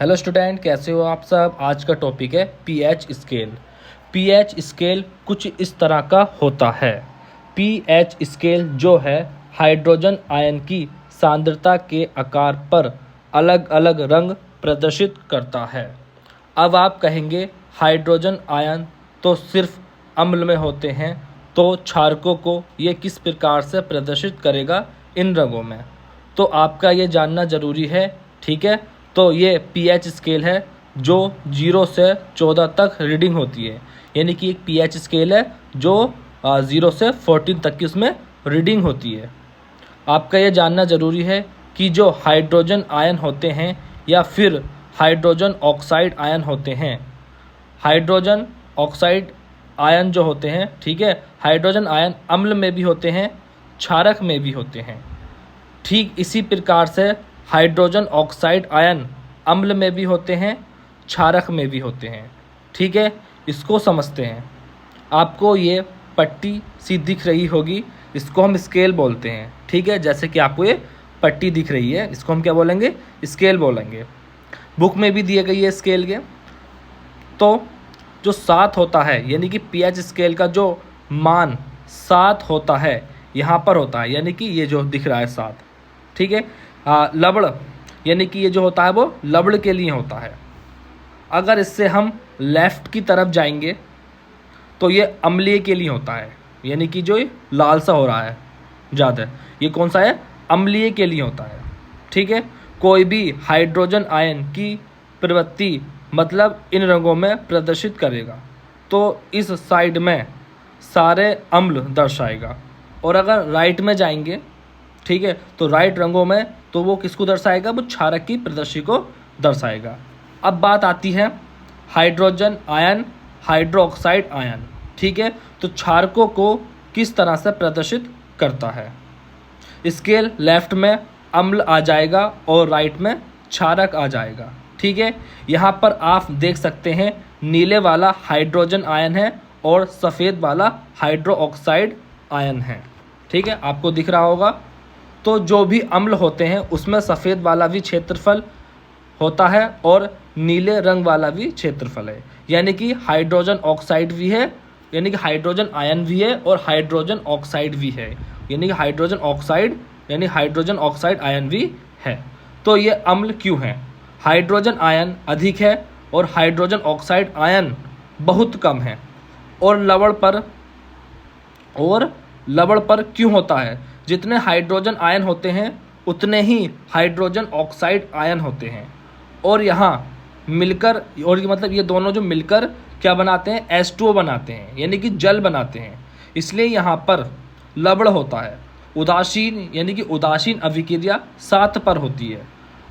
Hello student, कैसे हो आप सब। आज का टॉपिक है पीएच स्केल। पीएच स्केल कुछ इस तरह का होता है। पीएच स्केल जो है हाइड्रोजन आयन की सांद्रता के आकार पर अलग अलग रंग प्रदर्शित करता है। अब आप कहेंगे हाइड्रोजन आयन तो सिर्फ अम्ल में होते हैं, तो क्षारकों को ये किस प्रकार से प्रदर्शित करेगा इन रंगों में, तो आपका ये जानना ज़रूरी है। ठीक है, तो ये पीएच स्केल है जो 0 से 14 तक रीडिंग होती है, यानी कि एक पीएच स्केल है जो 0 से 14 तक की उसमें रीडिंग होती है। आपका ये जानना ज़रूरी है कि जो हाइड्रोजन आयन होते हैं या फिर हाइड्रोजन ऑक्साइड आयन होते हैं, हाइड्रोजन ऑक्साइड आयन जो होते हैं, ठीक है, हाइड्रोजन आयन अम्ल में भी होते हैं, क्षारक में भी होते हैं। ठीक इसी प्रकार से हाइड्रोजन ऑक्साइड आयन अम्ल में भी होते हैं, क्षारक में भी होते हैं। ठीक है, इसको समझते हैं। आपको ये पट्टी सी दिख रही होगी, इसको हम स्केल बोलते हैं। ठीक है, जैसे कि आपको ये पट्टी दिख रही है, इसको हम क्या बोलेंगे, स्केल बोलेंगे। बुक में भी दिए गई है स्केल के। तो जो 7 होता है, यानी कि पीएच स्केल का जो मान 7 होता है, यहाँ पर होता है, यानी कि ये जो दिख रहा है 7। ठीक है, लवण यानी कि ये जो होता है वो लवण के लिए होता है। अगर इससे हम लेफ़्ट की तरफ जाएंगे तो ये अम्लीय के लिए होता है, यानी कि जो ये लाल सा हो रहा है ज़्यादा, ये कौन सा है, अम्लीय के लिए होता है। ठीक है, कोई भी हाइड्रोजन आयन की प्रवृत्ति मतलब इन रंगों में प्रदर्शित करेगा तो इस साइड में सारे अम्ल दर्शाएगा, और अगर राइट में जाएंगे, ठीक है, तो राइट रंगों में तो वो किसको दर्शाएगा, वो क्षारक की प्रदर्शी को दर्शाएगा। अब बात आती है हाइड्रोजन आयन, हाइड्रोक्साइड आयन। ठीक है, तो क्षारकों को किस तरह से प्रदर्शित करता है। स्केल लेफ्ट में अम्ल आ जाएगा और राइट में क्षारक आ जाएगा। ठीक है, यहाँ पर आप देख सकते हैं नीले वाला हाइड्रोजन आयन है और सफ़ेद वाला हाइड्रोक्साइड आयन है। ठीक है, आपको दिख रहा होगा। तो जो भी अम्ल होते हैं उसमें सफ़ेद वाला भी क्षेत्रफल होता है और नीले रंग वाला भी क्षेत्रफल है, यानी कि हाइड्रोजन ऑक्साइड भी है, यानी कि हाइड्रोजन आयन भी है और हाइड्रोजन ऑक्साइड भी है, यानी कि हाइड्रोजन ऑक्साइड यानी हाइड्रोजन ऑक्साइड आयन भी है। तो ये अम्ल क्यों है, हाइड्रोजन आयन अधिक है और हाइड्रोजन ऑक्साइड आयन बहुत कम है। और लवण पर क्यों होता है, जितने हाइड्रोजन आयन होते हैं उतने ही हाइड्रोजन ऑक्साइड आयन होते हैं, और यहाँ मिलकर, और मतलब ये दोनों जो मिलकर क्या बनाते हैं, H2O बनाते हैं, यानी कि जल बनाते हैं, इसलिए यहाँ पर लवण होता है। उदासीन यानी कि उदासीन अभिक्रिया 7 पर होती है।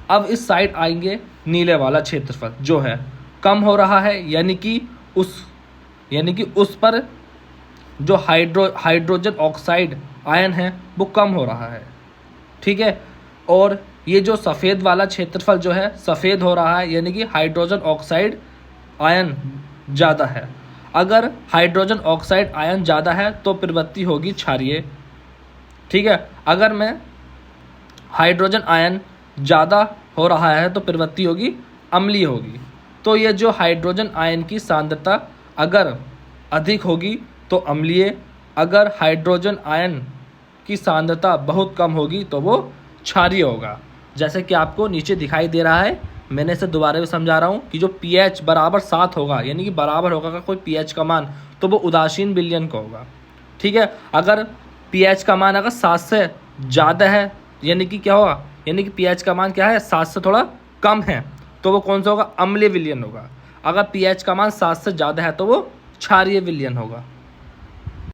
अब इस साइड आएंगे, नीले वाला क्षेत्रफल जो है कम हो रहा है, यानी कि उस पर जो हाइड्रोजन ऑक्साइड आयन है वो कम हो रहा है। ठीक है, और ये जो सफ़ेद वाला क्षेत्रफल जो है सफ़ेद हो रहा है, यानी कि हाइड्रोजन ऑक्साइड आयन ज़्यादा है। अगर हाइड्रोजन ऑक्साइड आयन ज़्यादा है तो प्रवृत्ति होगी क्षारीय। ठीक है, अगर मैं हाइड्रोजन आयन ज़्यादा हो रहा है तो प्रवृत्ति होगी अम्लीय होगी। तो ये जो हाइड्रोजन आयन की सांद्रता अगर अधिक होगी तो अम्लीय, अगर हाइड्रोजन आयन की सांद्रता बहुत कम होगी तो वो क्षारीय होगा। जैसे कि आपको नीचे दिखाई दे रहा है, मैंने इसे दोबारा भी समझा रहा हूँ कि जो pH बराबर 7 होगा, यानी कि बराबर होगा का कोई pH का मान, तो वो उदासीन विलयन का होगा। ठीक है, अगर pH का मान अगर 7 से ज़्यादा है, यानी कि क्या होगा, यानी कि pH का मान क्या है, 7 से थोड़ा कम है, तो वो कौन सा होगा, अम्लीय विलयन होगा। अगर pH का मान 7 से ज़्यादा है तो वो क्षारीय विलयन होगा।